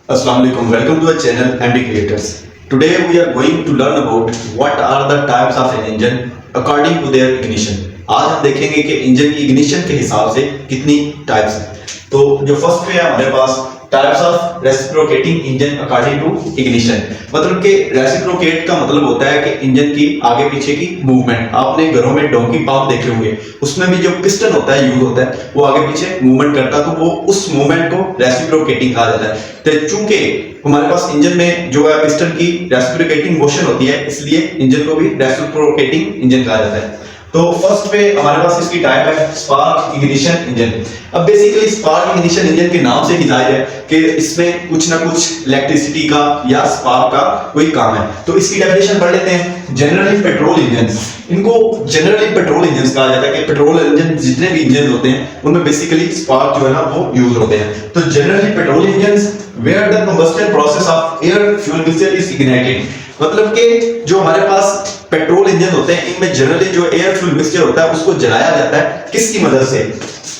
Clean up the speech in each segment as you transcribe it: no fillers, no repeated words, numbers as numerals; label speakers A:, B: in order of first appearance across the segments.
A: Assalamu alaikum. Welcome to our channel MD Creators. Today we are going to learn about what are the types of an engine according to their ignition. आज हम देखेंगे कि engine की ignition के हिसाब से कितनी types हैं। तो जो फर्स्ट पे है हमारे पास types of reciprocating engine according to ignition. मतलब कि रेसिप्रोकेट का मतलब होता है कि इंजन की आगे पीछे की मूवमेंट। आपने घरों में डोंकी पंप देखे होंगे, उसमें भी जो पिस्टन होता है यूज होता है, वो आगे पीछे मूवमेंट करता है, तो वो उस मूवमेंट को रेसिप्रोकेटिंग कहा जाता है। तो चूंकि हमारे पास इंजन में जो है पिस्टन की रेसिप्रोकेटिंग मोशन होती है, इसलिए इंजन को भी रेसिप्रोकेटिंग इंजन कहा जाता है। तो फर्स्ट पे हमारे पास इसकी टाइप है स्पार्क इग्निशन इंजन। अब बेसिकली स्पार्क इग्निशन इंजन के नाम से ही जाहिर है कि इसमें कुछ ना कुछ इलेक्ट्रिसिटी का या स्पार्क का कोई काम है। तो इसकी डेफिनेशन पढ़ लेते हैं। जनरली पेट्रोल इंजन, इनको जनरली पेट्रोल इंजन कहा जाता है कि पेट्रोल इंजन जितने भी इंजन होते हैं उनमें बेसिकली स्पार्क जो है ना वो यूज होते हैं। तो generally petrol engine where the combustion process of air fuel mixture is ignited. मतलब कि जो हमारे पास पेट्रोल इंजन होते हैं इनमें जनरली जो एयर फ्यूल मिक्सचर होता है उसको जलाया जाता है किसकी मदद से?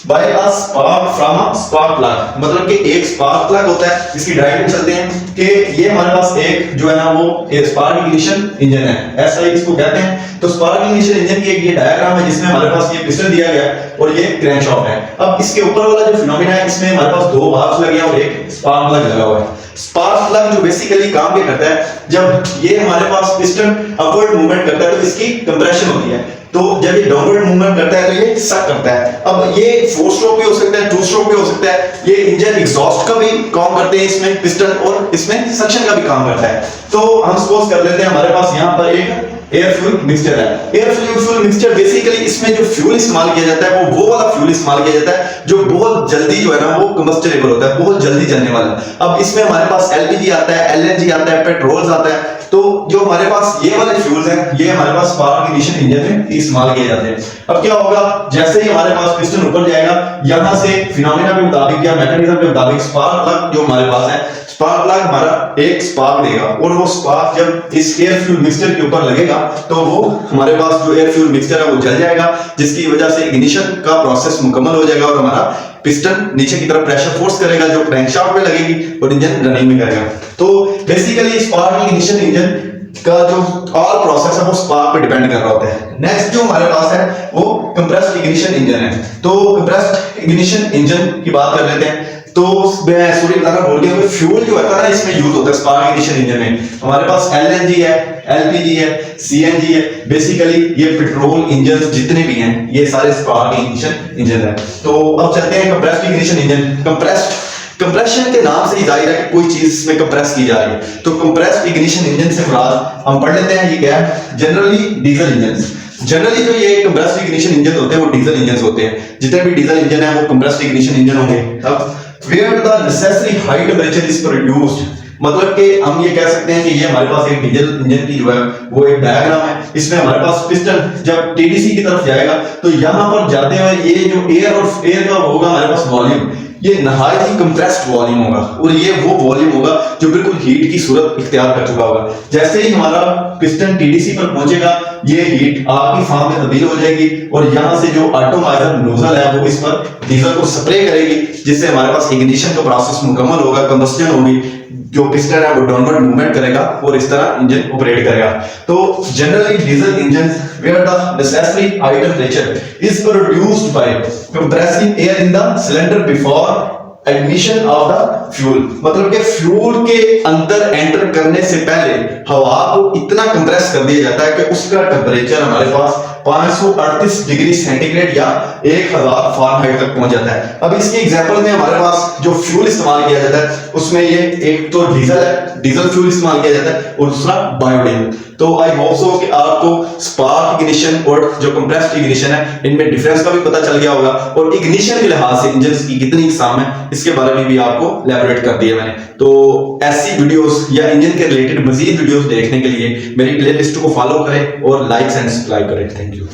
A: By a spark from a spark plug. मतलब कि एक स्पार्क प्लग होता है, इसकी डायरेक्शन चलते हैं कि ये हमारे पास एक जो है ना वो स्पार्क इग्निशन इंजन है, ऐसा ही इसको कहते हैं। तो स्पार्क इग्निशन इंजन की एक ये डायग्राम है जिसमें हमारे पास ये पिस्टन दिया गया है और ये क्रैंकशाफ्ट है। अब इसके ऊपर वाला जो फिनोमेना है इसमें हमारे पास दो वाल्व्स लगे हैं और एक स्पार्क प्लग लगा हुआ है। स्पार्क प्लग जो बेसिकली काम क्या करता है, जब ये हमारे पास पिस्टन अपवर्ड मूवमेंट करता है तो इसकी कंप्रेशन होती है, तो जब ये डाउनवर्ड मूवमेंट करता है तो ये सक करता है। अब ये 4 स्ट्रोक भी हो सकता है, 2 स्ट्रोक भी हो सकता है। ये इंजन एग्जॉस्ट का भी काम करते हैं इसमें पिस्टन, और इसमें सक्शन का भी काम करता है। तो हम सपोज कर लेते हैं हमारे पास यहाँ पर एक एयर फ्यूल मिक्सचर है। एयर फ्यूल मिक्सचर बेसिकली इसमें जो फ्यूल इस्तेमाल किया जाता है वो वाला फ्यूल इस्तेमाल किया जाता है जो बहुत जल्दी जो है ना वो कंबस्टेबल होता है, बहुत जल्दी जलने वाला। अब इसमें हमारे पास एलपीजी आता है, एलएनजी आता है, पेट्रोल आता है। तो जो हमारे पास ये वाले फ्यूल्स हैं ये हमारे पास स्पार्क इग्निशन इंजन में इस्तेमाल किए जाते हैं। अब क्या होगा, जैसे ही हमारे पास पिस्टन ऊपर जाएगा, यहां से फिनोमेना के मुताबिक या मैकेनिज्म के मुताबिक स्पार्क प्लग जो हमारे पास है, स्पार्क प्लग हमारा एक स्पार्क देगा और वो स्पार्क जब इस एयर फ्यूल मिक्सचर के ऊपर लगेगा तो वो हमारे पास जो एयर फ्यूल मिक्सचर है वो जल जाएगा, जिसकी वजह से इग्निशन का प्रोसेस मुकम्मल हो जाएगा और हमारा पिस्टन नीचे की तरफ प्रेशर फोर्स करेगा जो क्रैंकशाफ्ट में लगेगी और इंजन रनिंग में करेगा। तो बेसिकली स्पार्क इग्निशन इंजन का जो ऑल प्रोसेस है वो स्पार्क पे डिपेंड कर रहा होता है। नेक्स्ट जो हमारे पास है वो कंप्रेस्ड इग्निशन इंजन है। तो कंप्रेस्ड इग्निशन इंजन की बात कर लेते हैं। तो मैं सॉरी बताना भूल गया, फ्यूल जो होता है ना इसमें यूज होता है स्पार्क इग्निशन इंजन में। हमारे पास एलएनजी है, एलपीजी है, सीएनजी है। बेसिकली ये पेट्रोल इंजन जितने भी हैं ये सारे स्पार्क इग्निशन इंजन है। तो अब चलते हैं कंप्रेस्ड इग्निशन इंजन। कंप्रेशन के नाम से ही जाहिर है कि कोई चीज इसमें कंप्रेस की जा रही है। तो कंप्रेस्ड इग्निशन इंजन से मुराद हम पढ़ लेते हैं ये क्या है। जनरली डीजल इंजन, जनरली जो ये कंप्रेस्ड इग्निशन इंजन होते हैं वो डीजल इंजन होते हैं। जितने भी डीजल इंजन है वो कंप्रेस्ड इग्निशन इंजन होंगे। अब where the necessary high temperature is produced, मतलब कि हम ये कह सकते हैं कि ये हमारे पास एक डीजल इंजन की जो है वो एक डायग्राम है। इसमें हमारे पास पिस्टन जब टीडीसी की तरफ जाएगा तो यहां पर जाते हुए ये जो एयर का होगा हमारे पास वॉल्यूम, ये नहायत ही कंप्रेस्ड वॉल्यूम होगा और ये वो वॉल्यूम होगा जो बिल्कुल हीट की सूरत इख्तियार कर चुका होगा। जैसे ही हमारा पिस्टन टीडीसी पर पहुंचेगा ये हीट आग की फॉर्म में तब्दील हो जाएगी और यहां से जो एटोमाइजर नोजल है वो इस पर डीजल को स्प्रे करेगी, जिससे हमारे पास इग्निशन का प्रोसेस मुकम्मल होगा, कंबस्टन होगी, जो पिस्टन है वो डाउनवर्ड मूवमेंट करेगा और इस तरह इंजन ऑपरेट करेगा। तो generally diesel engine where the necessary high temperature is produced by compressing air in the cylinder before admission of the fuel. मतलब कि फ्यूल के अंदर एंटर करने से पहले हवा को इतना कंप्रेस कर दिया जाता है कि उसका टेंपरेचर हमारे पास 538 डिग्री सेंटीग्रेड या 1000 फारेनहाइट तक पहुंच जाता है। अब इसके एग्जांपल में हमारे पास जो फ्यूल इस्तेमाल किया जाता है उसमें ये एक तो डीजल है, डीजल फ्यूल इस्तेमाल किया जाता है, और दूसरा बायोडीजल। तो आई होप सो कि आपको स्पार्क इग्निशन और जो कंप्रेस्ड इग्निशन है इनमें डिफरेंस का भी पता चल गया होगा और इग्निशन के लिहाज से इंजन की कितनी इकसाम है इसके बारे में भी आपको एलैबोरेट कर दिया मैंने। तो ऐसी वीडियोस या इंजन के रिलेटेड मजीद वीडियोस देखने के लिए मेरी प्लेलिस्ट को फॉलो करें और लाइक एंड सब्सक्राइब करें। Thank you.